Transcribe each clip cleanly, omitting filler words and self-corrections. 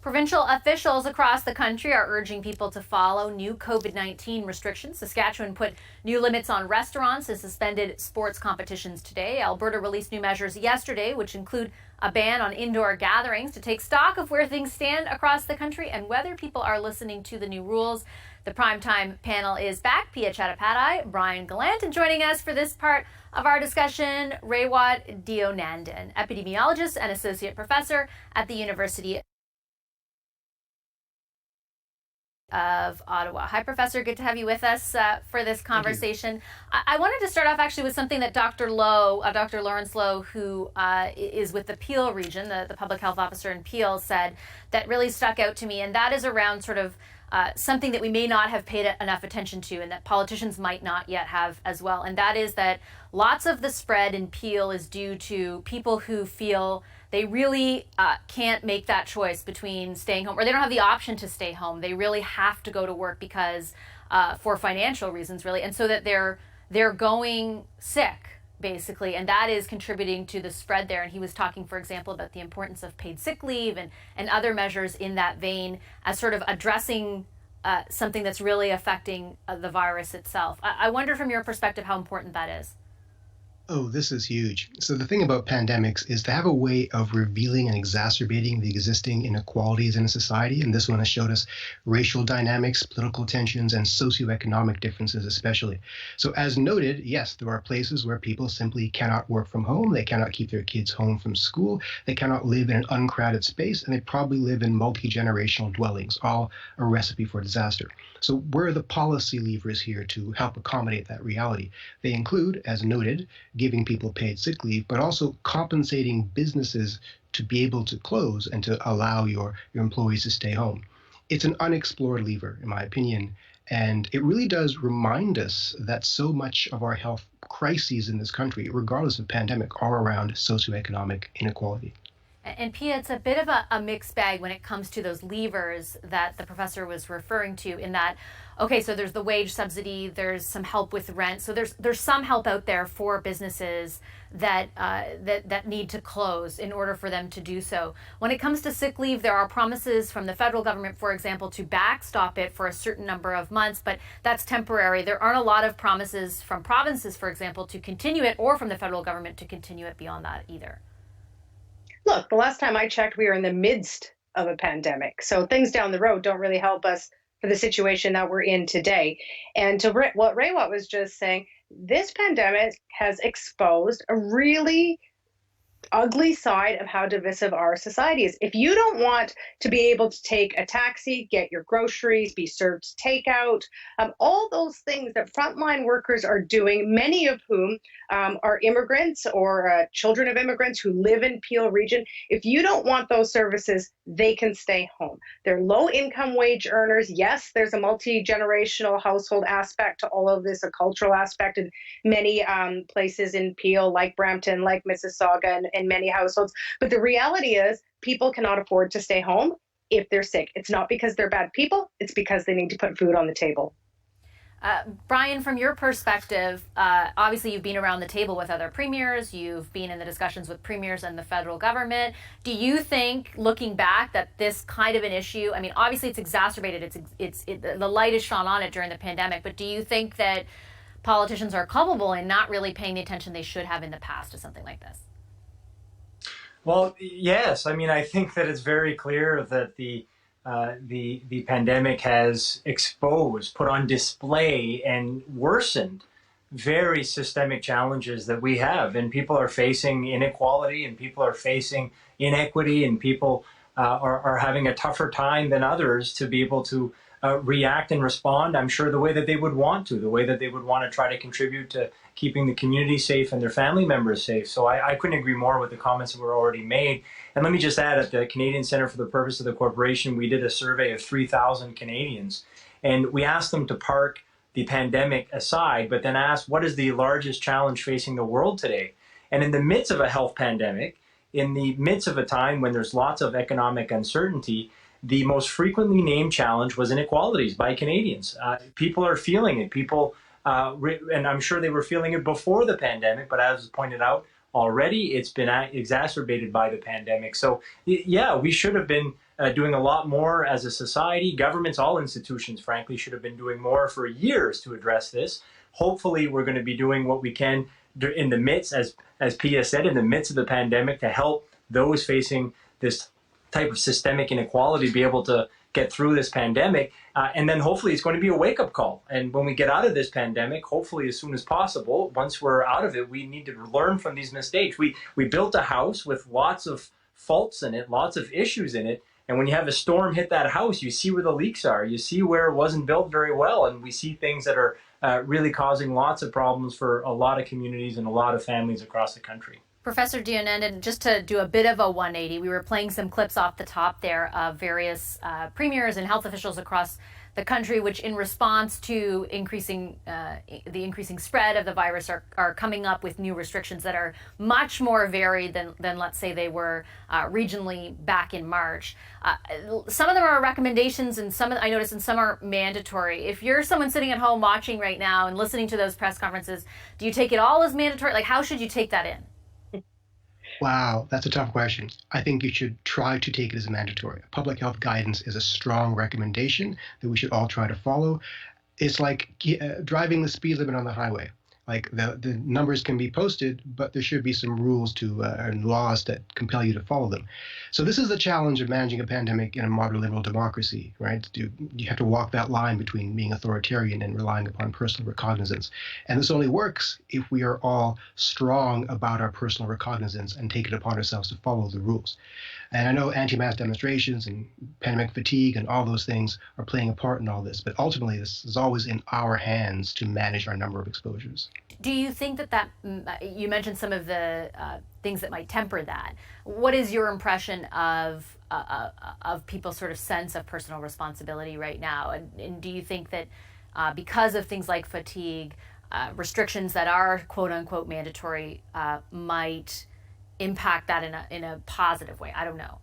Provincial officials across the country are urging people to follow new COVID-19 restrictions. Saskatchewan put new limits on restaurants and suspended sports competitions today. Alberta released new measures yesterday, which include a ban on indoor gatherings to take stock of where things stand across the country and whether people are listening to the new rules. The primetime panel is back. Pia Chattopadhyay, Brian Gallant, and joining us for this part of our discussion, Raywat Deonandan, epidemiologist and associate professor at the University of Ottawa. Hi, Professor. Good to have you with us for this conversation. I wanted to start off actually with something that Dr. Lawrence Lowe, who is with the Peel region, the public health officer in Peel, said that really stuck out to me, and that is around sort of something that we may not have paid enough attention to and that politicians might not yet have as well. And that is that lots of the spread in Peel is due to people who feel they really can't make that choice between staying home, or they don't have the option to stay home. They really have to go to work because for financial reasons, really. And so that they're going sick, basically, and that is contributing to the spread there. And he was talking, for example, about the importance of paid sick leave and other measures in that vein as sort of addressing something that's really affecting the virus itself. I wonder from your perspective how important that is. Oh, this is huge. So the thing about pandemics is they have a way of revealing and exacerbating the existing inequalities in a society. And this one has showed us racial dynamics, political tensions, and socioeconomic differences especially. So as noted, yes, there are places where people simply cannot work from home. They cannot keep their kids home from school. They cannot live in an uncrowded space, and they probably live in multi-generational dwellings, all a recipe for disaster. So where are the policy levers here to help accommodate that reality? They include, as noted, giving people paid sick leave, but also compensating businesses to be able to close and to allow your employees to stay home. It's an unexplored lever, in my opinion, and it really does remind us that so much of our health crises in this country, regardless of pandemic, are around socioeconomic inequality. And Pia, it's a bit of a mixed bag when it comes to those levers that the professor was referring to, in that, okay, so there's the wage subsidy, there's some help with rent, so there's some help out there for businesses that need to close in order for them to do so. When it comes to sick leave, there are promises from the federal government, for example, to backstop it for a certain number of months, but that's temporary. There aren't a lot of promises from provinces, for example, to continue it, or from the federal government to continue it beyond that either. Look, the last time I checked, we were in the midst of a pandemic. So things down the road don't really help us for the situation that we're in today. And to what Raywat was just saying, this pandemic has exposed a really ugly side of how divisive our society is. If you don't want to be able to take a taxi, get your groceries, be served takeout, all those things that frontline workers are doing, many of whom are immigrants or children of immigrants who live in Peel region, if you don't want those services, they can stay home. They're low-income wage earners. Yes, there's a multi-generational household aspect to all of this, a cultural aspect in many places in Peel, like Brampton, like Mississauga, and many households. But the reality is people cannot afford to stay home if they're sick. It's not because they're bad people. It's because they need to put food on the table. Brian, from your perspective, obviously you've been around the table with other premiers, you've been in the discussions with premiers and the federal government. Do you think, looking back, that this kind of an issue, I mean, obviously it's exacerbated, the light is shone on it during the pandemic, but do you think that politicians are culpable in not really paying the attention they should have in the past to something like this? Well, yes. I mean, I think that it's very clear that the pandemic has exposed, put on display, and worsened very systemic challenges that we have. And people are facing inequality, and people are facing inequity, and people are having a tougher time than others to be able to react and respond, I'm sure, the way that they would want to, the way that they would want to try to contribute to keeping the community safe and their family members safe. So I couldn't agree more with the comments that were already made. And let me just add, at the Canadian Centre for the Purpose of the Corporation, we did a survey of 3,000 Canadians, and we asked them to park the pandemic aside, but then asked, what is the largest challenge facing the world today? And in the midst of a health pandemic, in the midst of a time when there's lots of economic uncertainty, the most frequently named challenge was inequalities by Canadians. People are feeling it. People, and I'm sure they were feeling it before the pandemic, but as pointed out already, it's been exacerbated by the pandemic. So yeah, we should have been doing a lot more as a society. Governments, all institutions, frankly, should have been doing more for years to address this. Hopefully, we're going to be doing what we can in the midst, as Pia said, in the midst of the pandemic to help those facing this type of systemic inequality be able to get through this pandemic. And then hopefully it's going to be a wake-up call. And when we get out of this pandemic, hopefully as soon as possible, once we're out of it, we need to learn from these mistakes. We built a house with lots of faults in it, lots of issues in it. And when you have a storm hit that house, you see where the leaks are. You see where it wasn't built very well. And we see things that are really causing lots of problems for a lot of communities and a lot of families across the country. Professor Deonandan, just to do a bit of a 180, we were playing some clips off the top there of various premiers and health officials across the country, which in response to the increasing spread of the virus are coming up with new restrictions that are much more varied than let's say they were regionally back in March. Some of them are recommendations and I noticed and some are mandatory. If you're someone sitting at home watching right now and listening to those press conferences, do you take it all as mandatory? Like, how should you take that in? Wow, that's a tough question. I think you should try to take it as mandatory. Public health guidance is a strong recommendation that we should all try to follow. It's like driving the speed limit on the highway. Like the numbers can be posted, but there should be some rules and laws that compel you to follow them. So this is the challenge of managing a pandemic in a modern liberal democracy, right? You have to walk that line between being authoritarian and relying upon personal recognizance. And this only works if we are all strong about our personal recognizance and take it upon ourselves to follow the rules. And I know anti-mask demonstrations and pandemic fatigue and all those things are playing a part in all this, but ultimately this is always in our hands to manage our number of exposures. Do you think that you mentioned some of the things that might temper that? What is your impression of people's sort of sense of personal responsibility right now? And do you think that because of things like fatigue, restrictions that are quote unquote mandatory might impact that in a positive way? I don't know.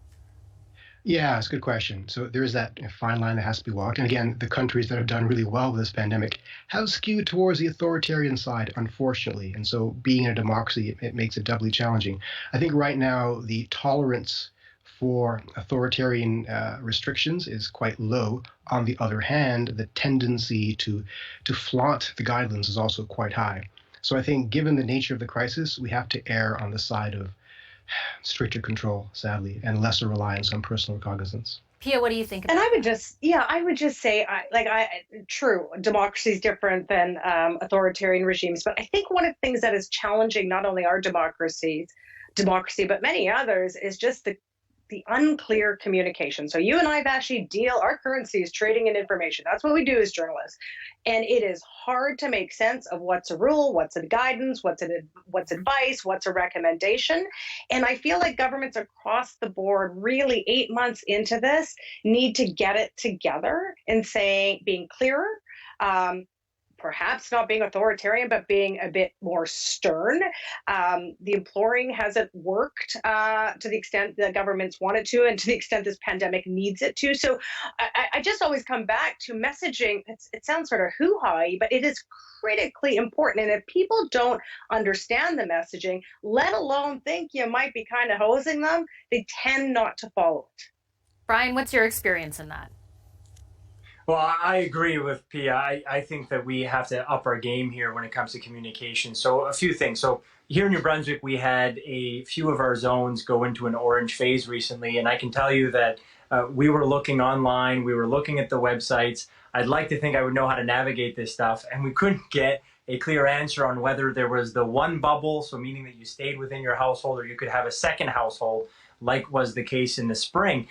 Yeah, it's a good question. So there is that fine line that has to be walked. And again, the countries that have done really well with this pandemic have skewed towards the authoritarian side, unfortunately. And so being in a democracy, it makes it doubly challenging. I think right now the tolerance for authoritarian restrictions is quite low. On the other hand, the tendency to flaunt the guidelines is also quite high. So I think given the nature of the crisis, we have to err on the side of stricter control, sadly, and lesser reliance on personal recognizance. Pia, what do you think? And I would just say, true, democracy is different than authoritarian regimes. But I think one of the things that is challenging not only our democracy, but many others is just the unclear communication. So you and I have actually our currency is trading in information. That's what we do as journalists. And it is hard to make sense of what's a rule, what's a guidance, what's advice, what's a recommendation. And I feel like governments across the board, really 8 months into this, need to get it together and being clearer, perhaps not being authoritarian, but being a bit more stern. The imploring hasn't worked to the extent that governments want it to, and to the extent this pandemic needs it to. So I just always come back to messaging. It sounds sort of hoo-ha-y, but it is critically important. And if people don't understand the messaging, let alone think you might be kind of hosing them, they tend not to follow it. Brian, what's your experience in that? Well, I agree with Pia. I think that we have to up our game here when it comes to communication. So a few things. So here in New Brunswick, we had a few of our zones go into an orange phase recently. And I can tell you that we were looking online. We were looking at the websites. I'd like to think I would know how to navigate this stuff. And we couldn't get a clear answer on whether there was the one bubble, so meaning that you stayed within your household, or you could have a second household, like was the case in the spring.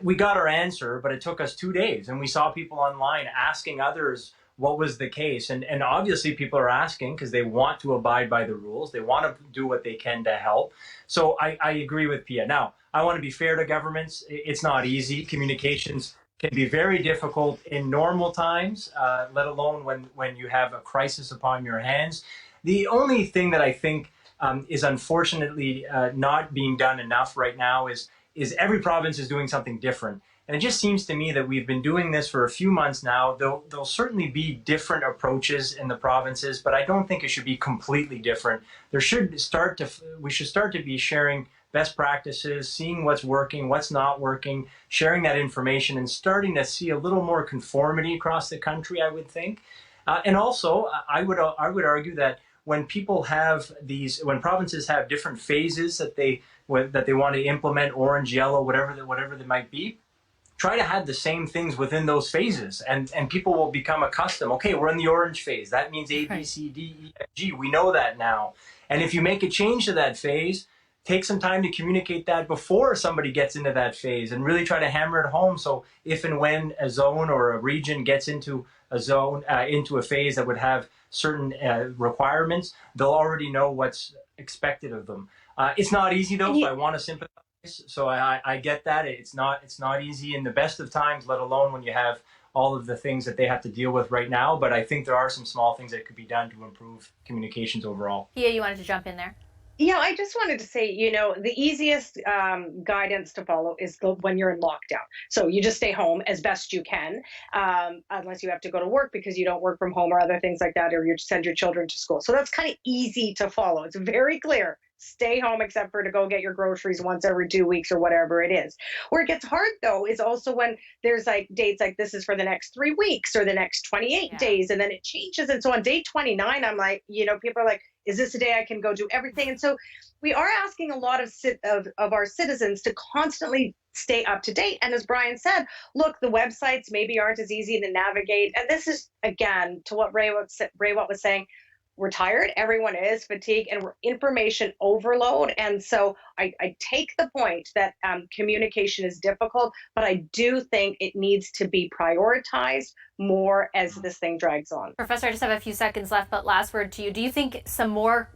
We got our answer, but it took us 2 days. And we saw people online asking others what was the case. And obviously people are asking because they want to abide by the rules. They want to do what they can to help. So I agree with Pia. Now, I want to be fair to governments. It's not easy. Communications can be very difficult in normal times, let alone when you have a crisis upon your hands. The only thing that I think is unfortunately not being done enough right now is every province is doing something different. And it just seems to me that we've been doing this for a few months now. There'll certainly be different approaches in the provinces, but I don't think it should be completely different. We should start to be sharing best practices, seeing what's working, what's not working, sharing that information, and starting to see a little more conformity across the country, I would think. And also, I would argue that when when provinces have different phases that they want to implement, orange, yellow, whatever they might be, try to have the same things within those phases, and people will become accustomed. Okay, we're in the orange phase. That means A, B, C, D, E, F, G. We know that now. And if you make a change to that phase, take some time to communicate that before somebody gets into that phase, and really try to hammer it home. So if and when a zone or a region gets into a phase that would have certain requirements, they'll already know what's expected of them. It's not easy though. So I want to sympathize. So I get that it's not easy in the best of times, let alone when you have all of the things that they have to deal with right now. But I think there are some small things that could be done to improve communications overall. Yeah, you wanted to jump in there? Yeah, I just wanted to say, the easiest guidance to follow is when you're in lockdown. So you just stay home as best you can, unless you have to go to work because you don't work from home or other things like that, or you send your children to school. So that's kind of easy to follow. It's very clear. Stay home except for to go get your groceries once every 2 weeks or whatever it is. Where it gets hard, though, is also when there's like dates like this is for the next 3 weeks or the next 28 days, and then it changes. And so on day 29, I'm like, people are like, is this a day I can go do everything? And so we are asking a lot of our citizens to constantly stay up to date. And as Brian said, look, the websites maybe aren't as easy to navigate. And this is, again, to what Raywat was saying, we're tired, everyone is fatigued, and we're information overload. And so I take the point that communication is difficult, but I do think it needs to be prioritized more as this thing drags on. Professor, I just have a few seconds left, but last word to you. Do you think some more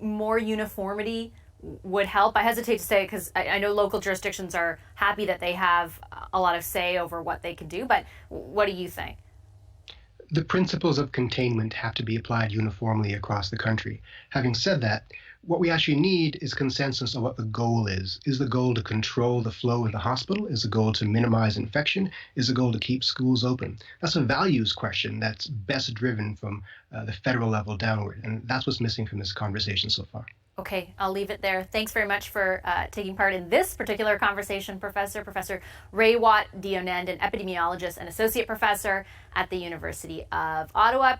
uniformity would help? I hesitate to say it because I know local jurisdictions are happy that they have a lot of say over what they can do, but what do you think? The principles of containment have to be applied uniformly across the country. Having said that, what we actually need is consensus on what the goal is. Is the goal to control the flow in the hospital? Is the goal to minimize infection? Is the goal to keep schools open? That's a values question that's best driven from the federal level downward, and that's what's missing from this conversation so far. Okay, I'll leave it there. Thanks very much for taking part in this particular conversation, Professor Raywat Deonandan, epidemiologist and associate professor at the University of Ottawa.